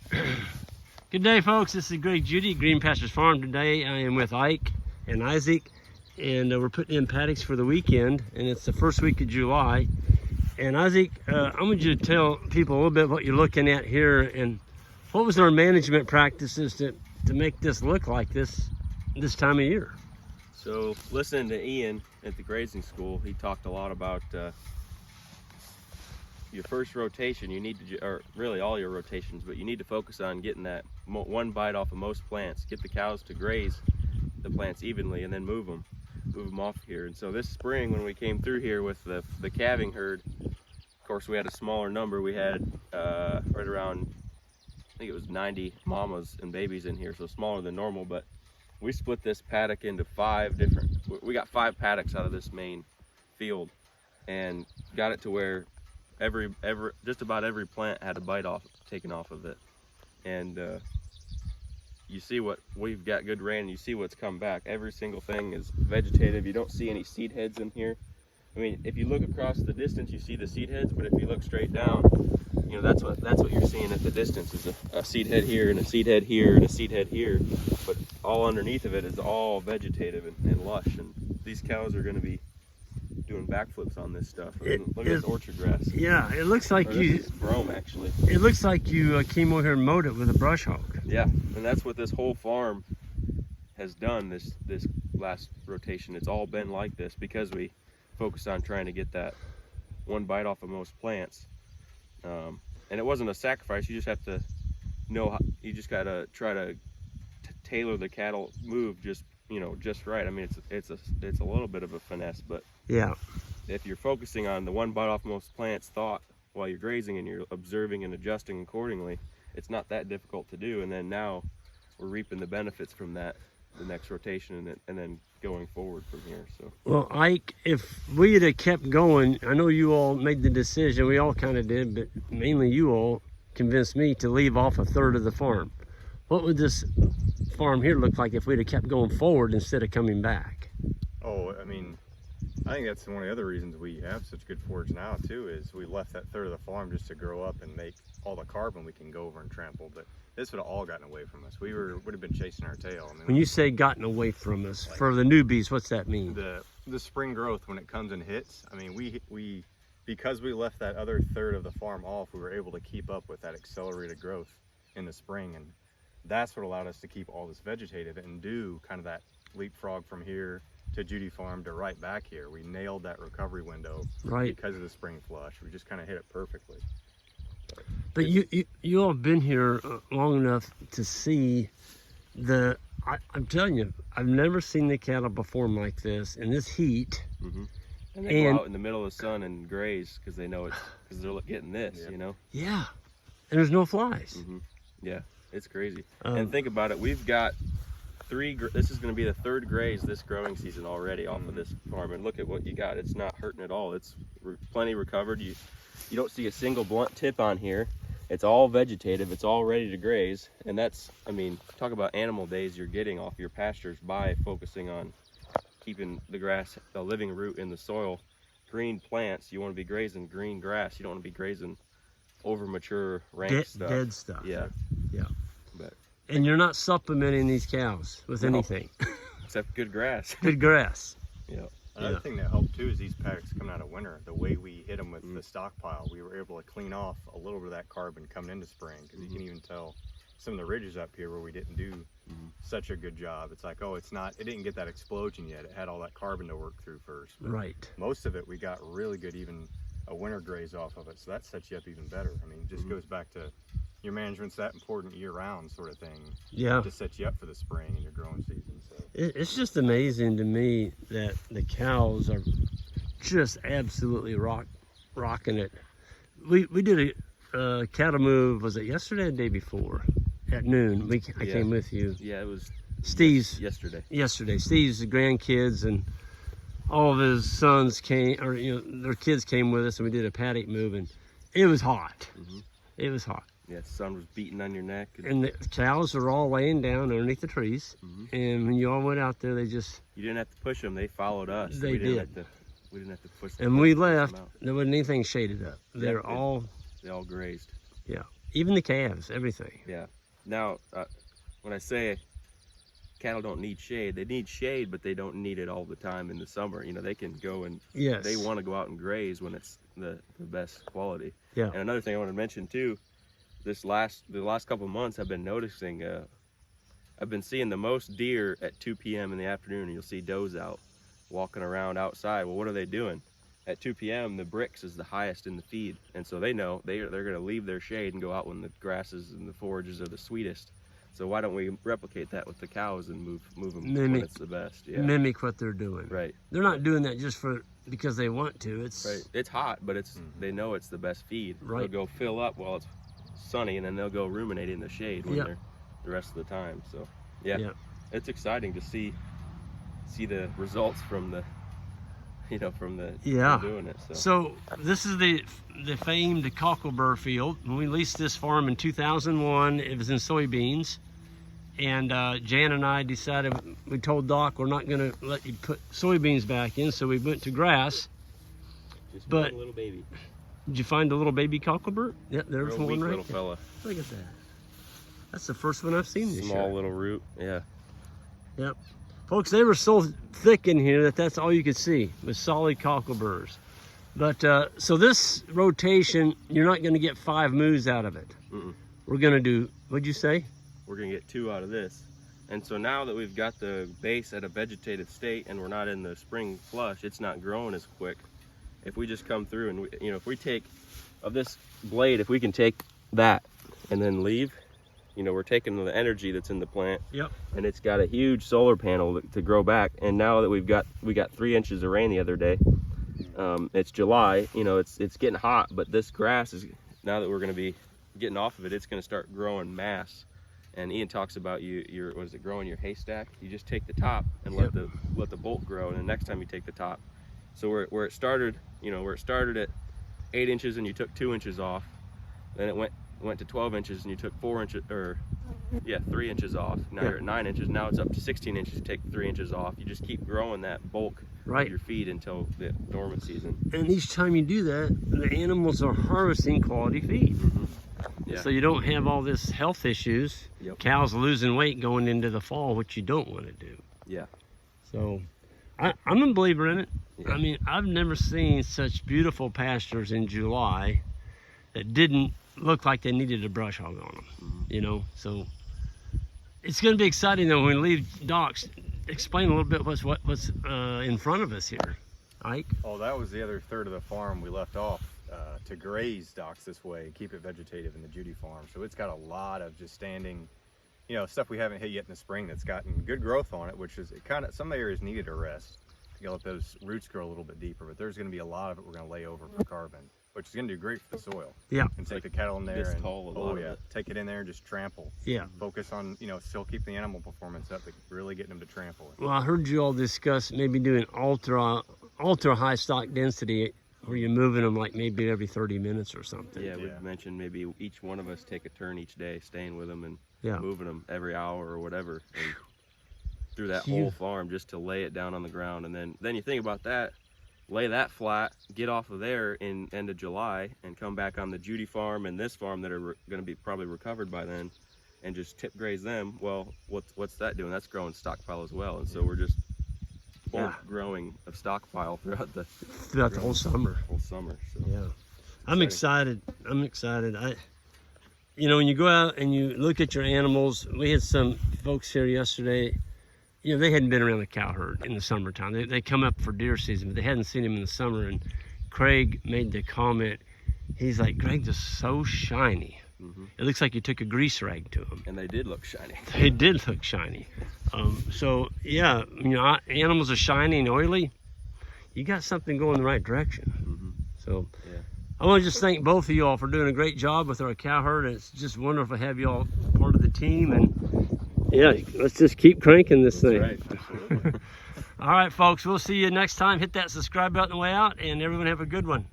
Good day, folks. This is Greg Judy at Green Pastures Farm. Today I am with Ike and Isaac, and we're putting in paddocks for the weekend, and it's the first week of July. And Isaac, I want you to tell people a little bit what you're looking at here, and what was our management practices to make this look like this time of year. So listening to Ian at the grazing school, he talked a lot about your first rotation. You need to, or really all your rotations, but you need to focus on getting that one bite off of most plants. Get the cows to graze the plants evenly, and then move them off here. And so this spring, when we came through here with the calving herd, of course we had a smaller number. We had right around, I think it was 90 mamas and babies in here, so smaller than normal. But we split this paddock into we got 5 paddocks out of this main field, and got it to where just about every plant had a bite taken off of it. And you see what we've got, good rain, and you see what's come back. Every single thing is vegetative. You don't see any seed heads in here. I mean, if you look across the distance, you see the seed heads, but if you look straight down, you know, that's what you're seeing at the distance, is a seed head here and a seed head here and a seed head here. But all underneath of it is all vegetative and lush, and these cows are going to be doing backflips on this stuff. Look at this orchard grass. Yeah, it looks like this is brome, actually. It looks like you came over here and mowed it with a brush hog. Yeah, and that's what this whole farm has done this last rotation. It's all been like this because we focused on trying to get that one bite off of most plants. And it wasn't a sacrifice. You just have to know how, you just gotta try to tailor the cattle move just right. I mean, it's a little bit of a finesse, but yeah, if you're focusing on the one bite off most plants thought while you're grazing, and you're observing and adjusting accordingly, it's not that difficult to do. And then now we're reaping the benefits from that, the next rotation, and then going forward from here. So, well, Ike, if we had kept going, I know you all made the decision, we all kind of did, but mainly you all convinced me to leave off 1/3 of the farm. What would this farm here look like if we'd have kept going forward instead of coming back? Oh, I mean, I think that's one of the other reasons we have such good forage now too, is we left that 1/3 of the farm just to grow up and make all the carbon we can go over and trample. But this would have all gotten away from us. We would have been chasing our tail. I mean, when you say gotten away from us, like, for the newbies, what's that mean? The spring growth, when it comes and hits, I mean, we because we left that other 1/3 of the farm off, we were able to keep up with that accelerated growth in the spring, and that's what allowed us to keep all this vegetative and do kind of that leapfrog from here to Judy Farm to right back here. We nailed that recovery window, right, because of the spring flush. We just kind of hit it perfectly. But you all have been here long enough to see I'm telling you, I've never seen the cattle perform like this in this heat. Mm-hmm. And they go out in the middle of the sun and graze because they know it's because they're getting this, yeah. You know? Yeah, and there's no flies. Mm-hmm. Yeah, it's crazy. And think about it, we've got this is going to be the 3rd graze this growing season already off of this farm, and look at what you got. It's not hurting at all. It's plenty recovered. You don't see a single blunt tip on here. It's all vegetative. It's all ready to graze. And that's, I mean, talk about animal days you're getting off your pastures by focusing on keeping the grass, the living root in the soil. Green plants, you want to be grazing green grass. You don't want to be grazing over mature rank stuff. Dead stuff. Yeah. But, and you're not supplementing these cows with anything. Except good grass. Good grass. Yeah. Another thing that helped too is these paddocks coming out of winter, the way we hit them with the stockpile, we were able to clean off a little bit of that carbon coming into spring, because you can even tell some of the ridges up here where we didn't do such a good job. It's like, oh, it didn't get that explosion yet. It had all that carbon to work through first. But right. Most of it, we got really good, even a winter graze off of it. So that sets you up even better. I mean, it just goes back to your management's that important year-round sort of thing. Yeah. To set you up for the spring and your growing season. So it's just amazing to me that the cows are just absolutely rocking it. We did a cattle move, was it yesterday or the day before? At noon. I came with you. Yeah, it was Steve's yesterday. Steve's grandkids and all of his sons came, or their kids came with us, and we did a paddock move, and it was hot. It was hot. Yeah, the sun was beating on your neck. And the cows are all laying down underneath the trees. And when you all went out there, you didn't have to push them. They followed us. They did. We didn't have to push them. And we left, there wasn't anything shaded up. They all grazed. Yeah. Even the calves, everything. Yeah. Now, when I say cattle don't need shade, they need shade, but they don't need it all the time in the summer. You know, they can go and Yes. they want to go out and graze when it's the best quality. Yeah. And another thing I want to mention too, the last couple of months I've been noticing, I've been seeing the most deer at 2 p.m. in the afternoon, and you'll see does out walking around outside. Well, what are they doing? At 2 p.m. the bricks is the highest in the feed, and so they know they're going to leave their shade and go out when the grasses and the forages are the sweetest. So why don't we replicate that with the cows and move them when it's the best? Yeah. Mimic what they're doing. Right. They're not doing that just because they want to. It's right. It's hot, but it's they know it's the best feed. Right. They'll go fill up while it's sunny, and then they'll go ruminate in the shade when they're the rest of the time. So yeah, it's exciting to see the results from the from doing it. So this is the famed cocklebur field. When we leased this farm in 2001, it was in soybeans. And Jan and I decided, we told Doc, we're not going to let you put soybeans back in, so we went to grass. Just but a little baby. Did you find a little baby cocklebur? Yeah, there's Real one weak right little there. fella. Look at that. That's the first one I've seen this year. Small little root, yeah. Yep. Folks, they were so thick in here that's all you could see was solid cockleburs. But so this rotation, you're not going to get 5 moves out of it. We're going to do, what'd you say? We're going to get 2 out of this. And so now that we've got the base at a vegetative state and we're not in the spring flush, it's not growing as quick. If we just come through and if we take of this blade, if we can take that and then leave, we're taking the energy that's in the plant. Yep. And it's got a huge solar panel to grow back. And now that we got 3 inches of rain the other day, it's July, it's getting hot, but this grass is, now that we're going to be getting off of it, it's going to start growing mass. And Ian talks about growing your haystack? You just take the top and let the bolt grow, and the next time you take the top. So where it started, where it started at 8 inches and you took 2 inches off, then it went to 12 inches and you took 3 inches off. Now you're at 9 inches. Now it's up to 16 inches. You take 3 inches off. You just keep growing that bulk of your feed until the dormant season. And each time you do that, the animals are harvesting quality feed. Yeah. So you don't have all this health issues. Cows losing weight going into the fall, which you don't want to do. Yeah. So I'm a believer in it. Yeah. I mean, I've never seen such beautiful pastures in July that didn't look like they needed a brush hog on them. So it's going to be exciting though when we leave Doc's. Explain a little bit what's in front of us here, Ike. Oh, that was the other third of the farm we left off to graze docks this way, keep it vegetative in the Judy farm. So it's got a lot of just standing, stuff we haven't hit yet in the spring that's gotten good growth on it, which is some areas needed a rest to let those roots grow a little bit deeper. But there's going to be a lot of it we're going to lay over for carbon, which is going to do great for the soil. Yeah. And take the cattle in there and take it in there and just trample. Yeah. Focus on, still keep the animal performance up, but really getting them to trample it. Well, I heard you all discuss maybe doing ultra high stock density where you're moving them like maybe every 30 minutes or something. Yeah, we've mentioned maybe each one of us take a turn each day, staying with them and moving them every hour or whatever. And through that whole farm just to lay it down on the ground. And then you think about that, lay that flat, get off of there in end of July and come back on the Judy farm and this farm that are going to be probably recovered by then and just tip graze them. Well, what's that doing? That's growing stockpile as well. And so we're just growing a stockpile throughout the whole summer. So. Yeah. I'm excited. When you go out and you look at your animals, we had some folks here yesterday, they hadn't been around the cow herd in the summertime. They come up for deer season, but they hadn't seen him in the summer. And Craig made the comment, he's like, Greg, they're so shiny. It looks like you took a grease rag to them. And they did look shiny. They did look shiny. So yeah, animals are shiny and oily. You got something going in the right direction. So I want to just thank both of you all for doing a great job with our cow herd. It's just wonderful to have you all part of the team. And let's just keep cranking this thing. That's right, absolutely. All right, folks, we'll see you next time. Hit that subscribe button on the way out, and everyone have a good one.